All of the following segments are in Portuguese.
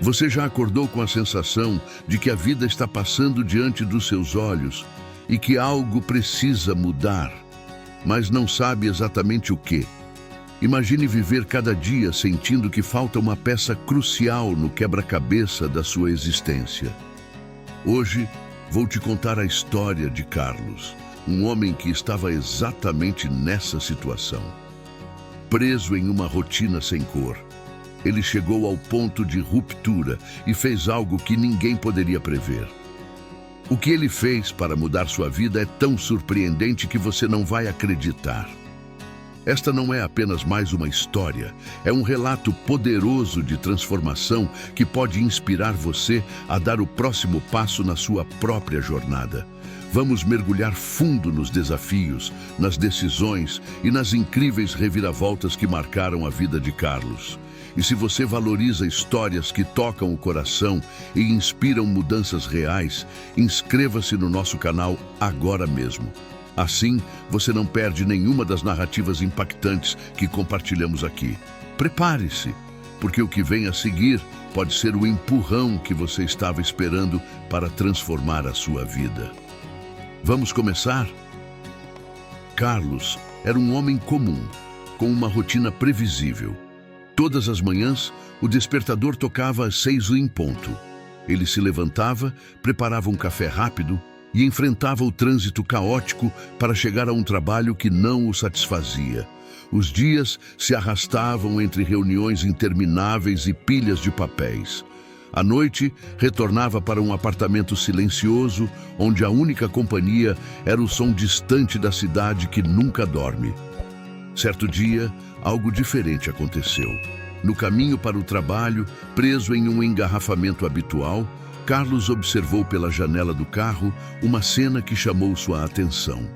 Você já acordou com a sensação de que a vida está passando diante dos seus olhos e que algo precisa mudar, mas não sabe exatamente o quê? Imagine viver cada dia sentindo que falta uma peça crucial no quebra-cabeça da sua existência. Hoje, vou te contar a história de Carlos, um homem que estava exatamente nessa situação. Preso em uma rotina sem cor, ele chegou ao ponto de ruptura e fez algo que ninguém poderia prever. O que ele fez para mudar sua vida é tão surpreendente que você não vai acreditar. Esta não é apenas mais uma história, é um relato poderoso de transformação que pode inspirar você a dar o próximo passo na sua própria jornada. Vamos mergulhar fundo nos desafios, nas decisões e nas incríveis reviravoltas que marcaram a vida de Carlos. E se você valoriza histórias que tocam o coração e inspiram mudanças reais, inscreva-se no nosso canal agora mesmo. Assim, você não perde nenhuma das narrativas impactantes que compartilhamos aqui. Prepare-se, porque o que vem a seguir pode ser o empurrão que você estava esperando para transformar a sua vida. Vamos começar? Carlos era um homem comum, com uma rotina previsível. Todas as manhãs, o despertador tocava às 6 em ponto. Ele se levantava, preparava um café rápido e enfrentava o trânsito caótico para chegar a um trabalho que não o satisfazia. Os dias se arrastavam entre reuniões intermináveis e pilhas de papéis. À noite, retornava para um apartamento silencioso, onde a única companhia era o som distante da cidade que nunca dorme. Certo dia, algo diferente aconteceu. No caminho para o trabalho, preso em um engarrafamento habitual, Carlos observou pela janela do carro uma cena que chamou sua atenção.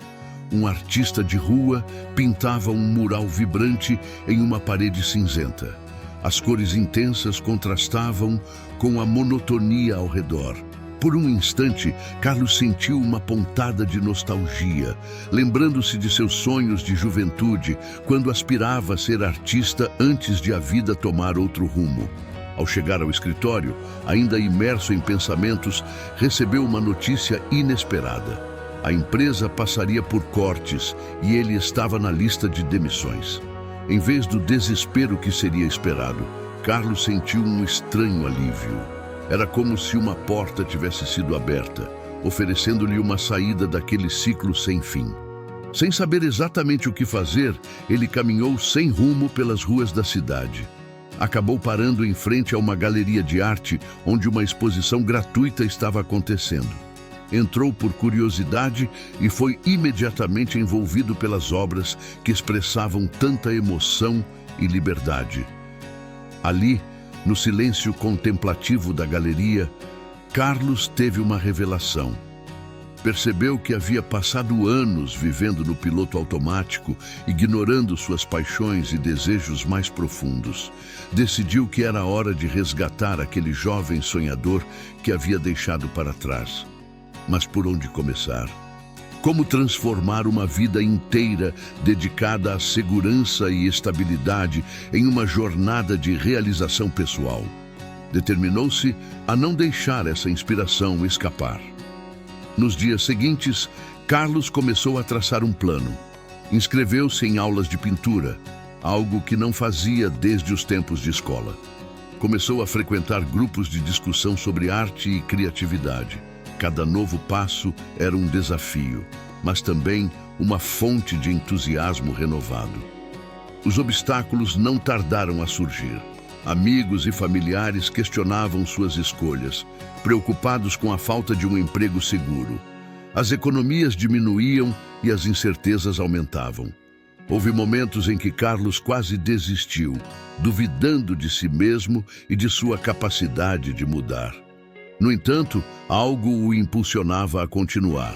Um artista de rua pintava um mural vibrante em uma parede cinzenta. As cores intensas contrastavam com a monotonia ao redor. Por um instante, Carlos sentiu uma pontada de nostalgia, lembrando-se de seus sonhos de juventude, quando aspirava a ser artista antes de a vida tomar outro rumo. Ao chegar ao escritório, ainda imerso em pensamentos, recebeu uma notícia inesperada. A empresa passaria por cortes e ele estava na lista de demissões. Em vez do desespero que seria esperado, Carlos sentiu um estranho alívio. Era como se uma porta tivesse sido aberta, oferecendo-lhe uma saída daquele ciclo sem fim. Sem saber exatamente o que fazer, ele caminhou sem rumo pelas ruas da cidade. Acabou parando em frente a uma galeria de arte onde uma exposição gratuita estava acontecendo. Entrou por curiosidade e foi imediatamente envolvido pelas obras que expressavam tanta emoção e liberdade. Ali, no silêncio contemplativo da galeria, Carlos teve uma revelação. Percebeu que havia passado anos vivendo no piloto automático, ignorando suas paixões e desejos mais profundos. Decidiu que era hora de resgatar aquele jovem sonhador que havia deixado para trás. Mas por onde começar? Como transformar uma vida inteira dedicada à segurança e estabilidade em uma jornada de realização pessoal? Determinou-se a não deixar essa inspiração escapar. Nos dias seguintes, Carlos começou a traçar um plano. Inscreveu-se em aulas de pintura, algo que não fazia desde os tempos de escola. Começou a frequentar grupos de discussão sobre arte e criatividade. Cada novo passo era um desafio, mas também uma fonte de entusiasmo renovado. Os obstáculos não tardaram a surgir. Amigos e familiares questionavam suas escolhas, preocupados com a falta de um emprego seguro. As economias diminuíam e as incertezas aumentavam. Houve momentos em que Carlos quase desistiu, duvidando de si mesmo e de sua capacidade de mudar. No entanto, algo o impulsionava a continuar.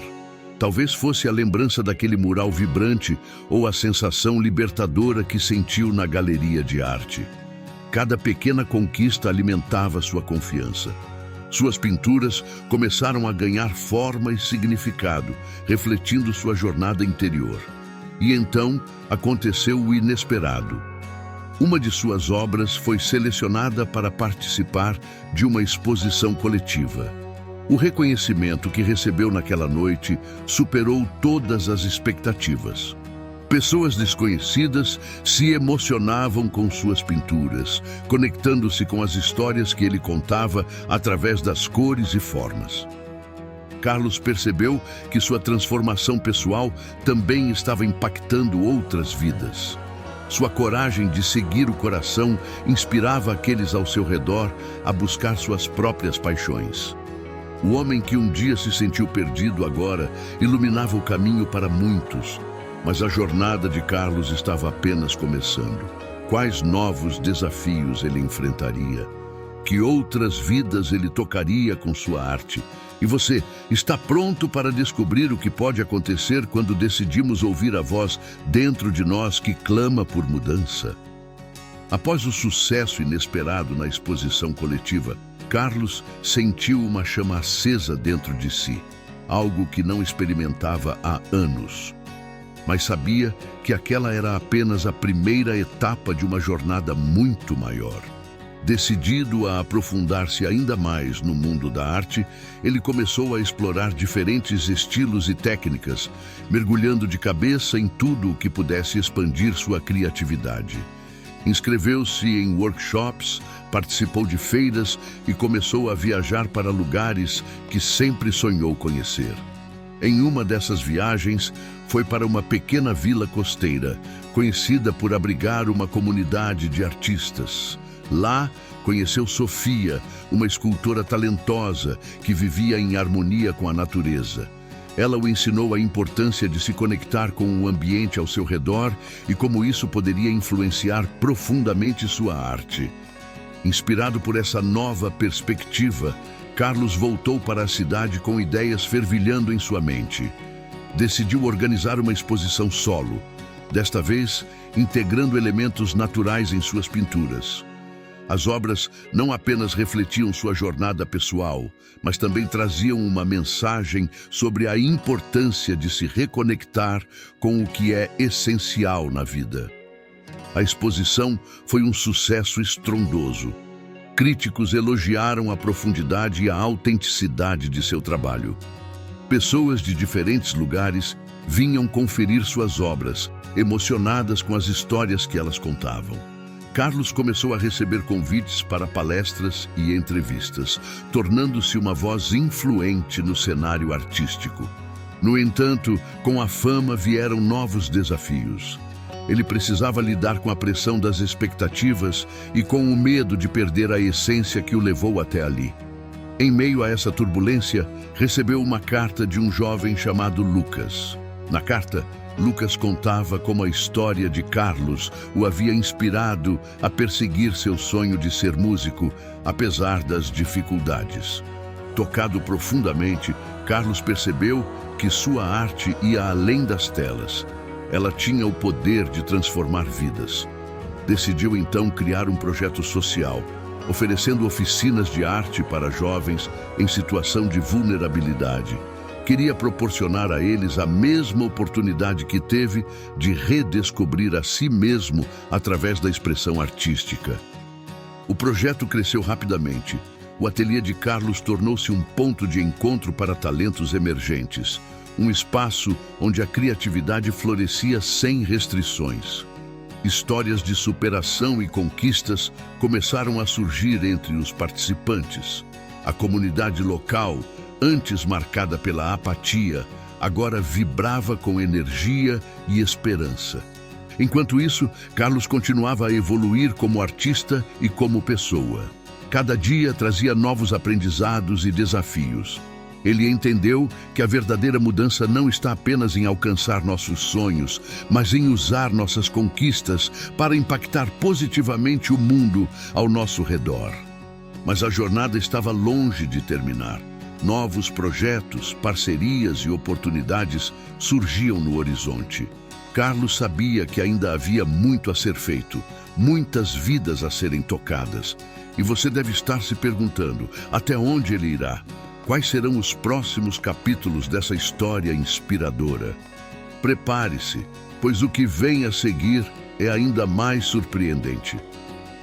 Talvez fosse a lembrança daquele mural vibrante ou a sensação libertadora que sentiu na galeria de arte. Cada pequena conquista alimentava sua confiança. Suas pinturas começaram a ganhar forma e significado, refletindo sua jornada interior. E então aconteceu o inesperado. Uma de suas obras foi selecionada para participar de uma exposição coletiva. O reconhecimento que recebeu naquela noite superou todas as expectativas. Pessoas desconhecidas se emocionavam com suas pinturas, conectando-se com as histórias que ele contava através das cores e formas. Carlos percebeu que sua transformação pessoal também estava impactando outras vidas. Sua coragem de seguir o coração inspirava aqueles ao seu redor a buscar suas próprias paixões. O homem que um dia se sentiu perdido agora iluminava o caminho para muitos. Mas a jornada de Carlos estava apenas começando. Quais novos desafios ele enfrentaria? Que outras vidas ele tocaria com sua arte? E você está pronto para descobrir o que pode acontecer quando decidimos ouvir a voz dentro de nós que clama por mudança? Após o sucesso inesperado na exposição coletiva, Carlos sentiu uma chama acesa dentro de si, algo que não experimentava há anos. Mas sabia que aquela era apenas a primeira etapa de uma jornada muito maior. Decidido a aprofundar-se ainda mais no mundo da arte, ele começou a explorar diferentes estilos e técnicas, mergulhando de cabeça em tudo o que pudesse expandir sua criatividade. Inscreveu-se em workshops, participou de feiras e começou a viajar para lugares que sempre sonhou conhecer. Em uma dessas viagens, foi para uma pequena vila costeira, conhecida por abrigar uma comunidade de artistas. Lá, conheceu Sofia, uma escultora talentosa que vivia em harmonia com a natureza. Ela o ensinou a importância de se conectar com o ambiente ao seu redor e como isso poderia influenciar profundamente sua arte. Inspirado por essa nova perspectiva, Carlos voltou para a cidade com ideias fervilhando em sua mente. Decidiu organizar uma exposição solo, desta vez integrando elementos naturais em suas pinturas. As obras não apenas refletiam sua jornada pessoal, mas também traziam uma mensagem sobre a importância de se reconectar com o que é essencial na vida. A exposição foi um sucesso estrondoso. Críticos elogiaram a profundidade e a autenticidade de seu trabalho. Pessoas de diferentes lugares vinham conferir suas obras, emocionadas com as histórias que elas contavam. Carlos começou a receber convites para palestras e entrevistas, tornando-se uma voz influente no cenário artístico. No entanto, com a fama vieram novos desafios. Ele precisava lidar com a pressão das expectativas e com o medo de perder a essência que o levou até ali. Em meio a essa turbulência, recebeu uma carta de um jovem chamado Lucas. Na carta, Lucas contava como a história de Carlos o havia inspirado a perseguir seu sonho de ser músico, apesar das dificuldades. Tocado profundamente, Carlos percebeu que sua arte ia além das telas. Ela tinha o poder de transformar vidas. Decidiu então criar um projeto social, oferecendo oficinas de arte para jovens em situação de vulnerabilidade. Queria proporcionar a eles a mesma oportunidade que teve de redescobrir a si mesmo através da expressão artística. O projeto cresceu rapidamente. O ateliê de Carlos tornou-se um ponto de encontro para talentos emergentes, um espaço onde a criatividade florescia sem restrições. Histórias de superação e conquistas começaram a surgir entre os participantes. A comunidade local, antes marcada pela apatia, agora vibrava com energia e esperança. Enquanto isso, Carlos continuava a evoluir como artista e como pessoa. Cada dia trazia novos aprendizados e desafios. Ele entendeu que a verdadeira mudança não está apenas em alcançar nossos sonhos, mas em usar nossas conquistas para impactar positivamente o mundo ao nosso redor. Mas a jornada estava longe de terminar. Novos projetos, parcerias e oportunidades surgiam no horizonte. Carlos sabia que ainda havia muito a ser feito, muitas vidas a serem tocadas. E você deve estar se perguntando, até onde ele irá? Quais serão os próximos capítulos dessa história inspiradora? Prepare-se, pois o que vem a seguir é ainda mais surpreendente.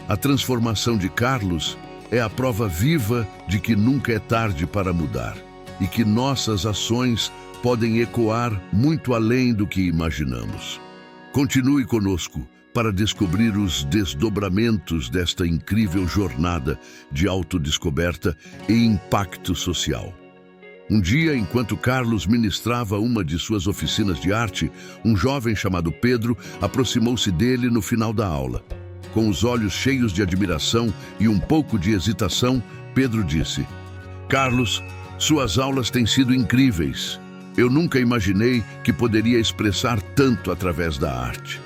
A transformação de Carlos é a prova viva de que nunca é tarde para mudar e que nossas ações podem ecoar muito além do que imaginamos. Continue conosco para descobrir os desdobramentos desta incrível jornada de autodescoberta e impacto social. Um dia, enquanto Carlos ministrava uma de suas oficinas de arte, um jovem chamado Pedro aproximou-se dele no final da aula. Com os olhos cheios de admiração e um pouco de hesitação, Pedro disse: "Carlos, suas aulas têm sido incríveis. Eu nunca imaginei que poderia expressar tanto através da arte.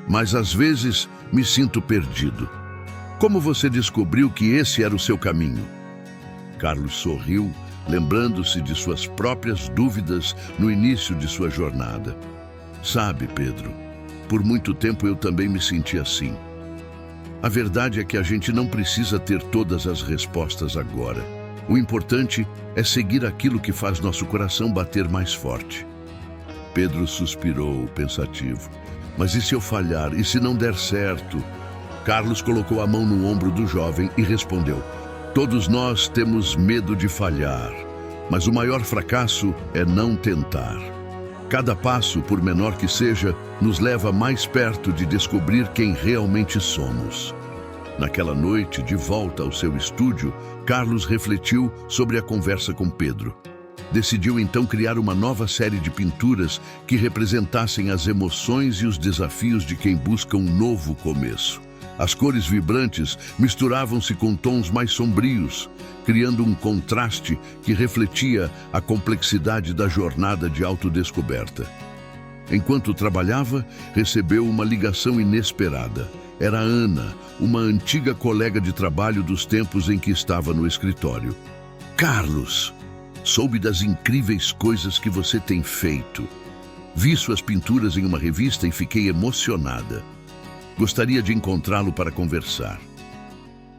Mas às vezes me sinto perdido. Como você descobriu que esse era o seu caminho?" Carlos sorriu, lembrando-se de suas próprias dúvidas no início de sua jornada. "Sabe, Pedro, por muito tempo eu também me senti assim. A verdade é que a gente não precisa ter todas as respostas agora. O importante é seguir aquilo que faz nosso coração bater mais forte." Pedro suspirou, pensativo. "Mas e se eu falhar? E se não der certo?" Carlos colocou a mão no ombro do jovem e respondeu: "Todos nós temos medo de falhar, mas o maior fracasso é não tentar. Cada passo, por menor que seja, nos leva mais perto de descobrir quem realmente somos." Naquela noite, de volta ao seu estúdio, Carlos refletiu sobre a conversa com Pedro. Decidiu então criar uma nova série de pinturas que representassem as emoções e os desafios de quem busca um novo começo. As cores vibrantes misturavam-se com tons mais sombrios, criando um contraste que refletia a complexidade da jornada de autodescoberta. Enquanto trabalhava, recebeu uma ligação inesperada. Era Ana, uma antiga colega de trabalho dos tempos em que estava no escritório. "Carlos, soube das incríveis coisas que você tem feito. Vi suas pinturas em uma revista e fiquei emocionada. Gostaria de encontrá-lo para conversar."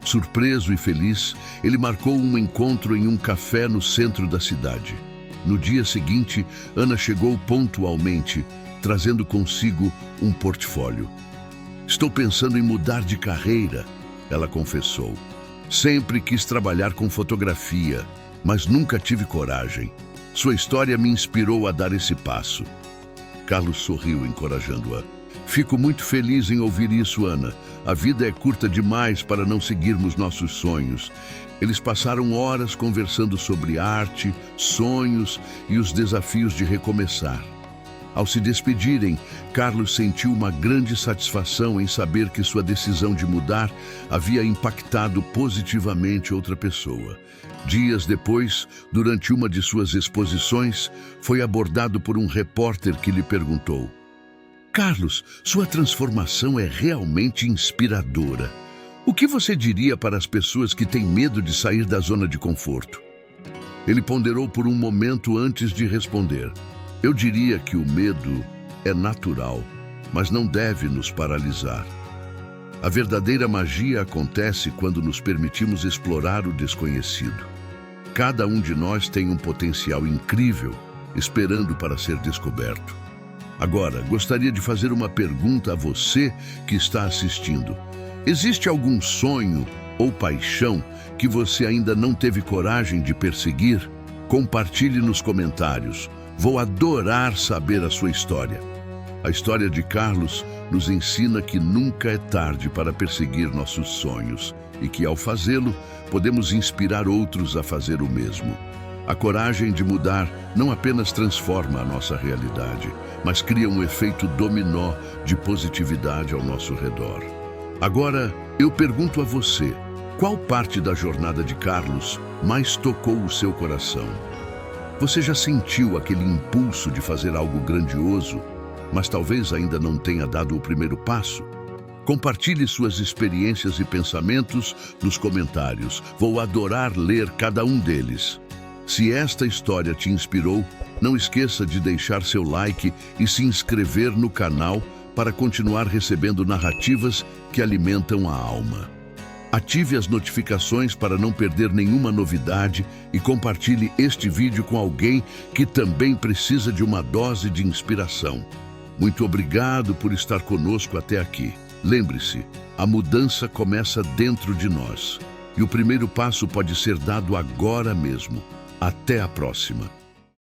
Surpreso e feliz, ele marcou um encontro em um café no centro da cidade. No dia seguinte, Ana chegou pontualmente, trazendo consigo um portfólio. "Estou pensando em mudar de carreira", ela confessou. "Sempre quis trabalhar com fotografia, mas nunca tive coragem. Sua história me inspirou a dar esse passo." Carlos sorriu, encorajando-a. "Fico muito feliz em ouvir isso, Ana. A vida é curta demais para não seguirmos nossos sonhos." Eles passaram horas conversando sobre arte, sonhos e os desafios de recomeçar. Ao se despedirem, Carlos sentiu uma grande satisfação em saber que sua decisão de mudar havia impactado positivamente outra pessoa. Dias depois, durante uma de suas exposições, foi abordado por um repórter que lhe perguntou: "Carlos, sua transformação é realmente inspiradora. O que você diria para as pessoas que têm medo de sair da zona de conforto?" Ele ponderou por um momento antes de responder: "Eu diria que o medo é natural, mas não deve nos paralisar. A verdadeira magia acontece quando nos permitimos explorar o desconhecido. Cada um de nós tem um potencial incrível, esperando para ser descoberto." Agora, gostaria de fazer uma pergunta a você que está assistindo. Existe algum sonho ou paixão que você ainda não teve coragem de perseguir? Compartilhe nos comentários. Vou adorar saber a sua história. A história de Carlos nos ensina que nunca é tarde para perseguir nossos sonhos e que, ao fazê-lo, podemos inspirar outros a fazer o mesmo. A coragem de mudar não apenas transforma a nossa realidade, mas cria um efeito dominó de positividade ao nosso redor. Agora, eu pergunto a você, qual parte da jornada de Carlos mais tocou o seu coração? Você já sentiu aquele impulso de fazer algo grandioso, mas talvez ainda não tenha dado o primeiro passo? Compartilhe suas experiências e pensamentos nos comentários. Vou adorar ler cada um deles. Se esta história te inspirou, não esqueça de deixar seu like e se inscrever no canal para continuar recebendo narrativas que alimentam a alma. Ative as notificações para não perder nenhuma novidade e compartilhe este vídeo com alguém que também precisa de uma dose de inspiração. Muito obrigado por estar conosco até aqui. Lembre-se, a mudança começa dentro de nós. E o primeiro passo pode ser dado agora mesmo. Até a próxima.